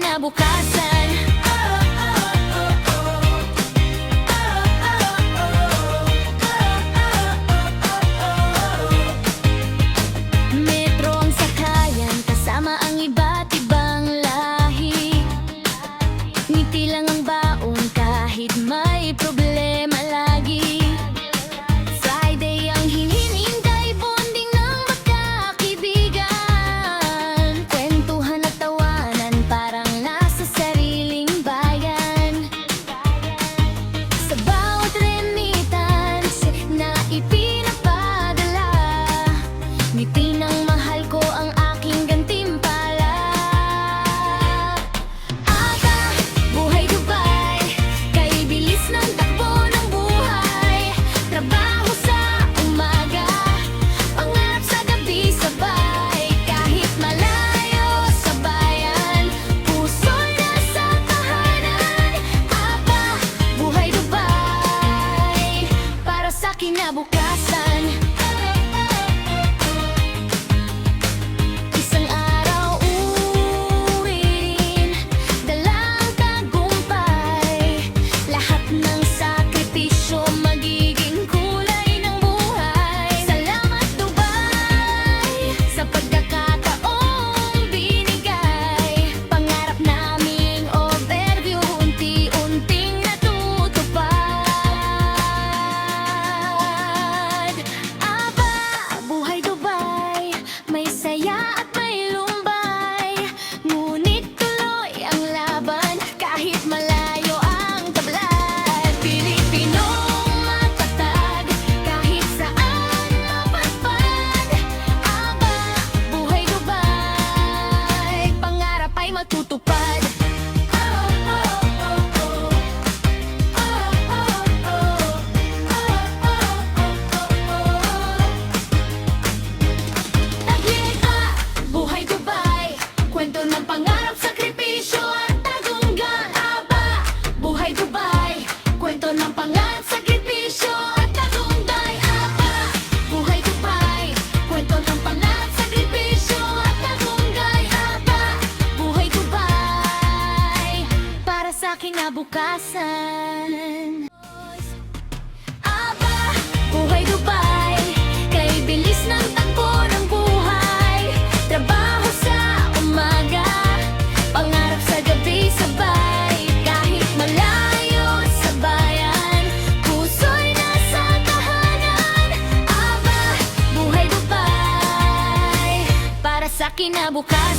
kinabukasan. Metro ang sakayan, kasama ang iba't ibang lahi. Ngiti lang ang baon kahit may problema lagi. Friday ang hinihintay, bonding ng magkakaibigan. Kwentuhan at tawanan, parang nasa sariling bayan. Sa bawat remittance na ipinapadala, ngiti ng mahal ko ang aking gantimpala. Aga, buhay Dubai, kay bilis ng takbo ng buhay. Trabaho sa umaga, pangarap sa gabi sabay. Kahit malayo sa bayan, puso'y nasa tahanan. Aba, buhay Dubai, para sa kinabukasan. Isang araw uuwi rin, dalang tagumpay. Lahat ng sakripisyo magiging kulay ng buhay. Salamat Dubai sa pagkakataong binigay. Pangarap naming overview unti-unting natutupad. Aba, buhay Dubai, may saya at may lumbay. Ngunit tuloy ang laban kahit malayo ang tablad. Pilipinong matatag kahit saan mapadpad. Aba, buhay Dubai, pangarap ay matutupad. Taglita, buhay Dubai, kwento ng pangarap, sakripisyo at tagumpay. Aba, buhay Dubai, kwento ng pangarap, sakripisyo at tagumpay. Aba, buhay Dubai, kwento ng pangarap, sakripisyo at tagumpay. Aba, buhay Dubai, para sa kinabukasan. Aba, buhay Dubai, kay bilis ng takbo ng buhay. Trabaho sa umaga, pangarap sa gabi sabay. Kahit malayo sa bayan, puso'y nasa tahanan. Aba, buhay Dubai, para sa kinabukasan.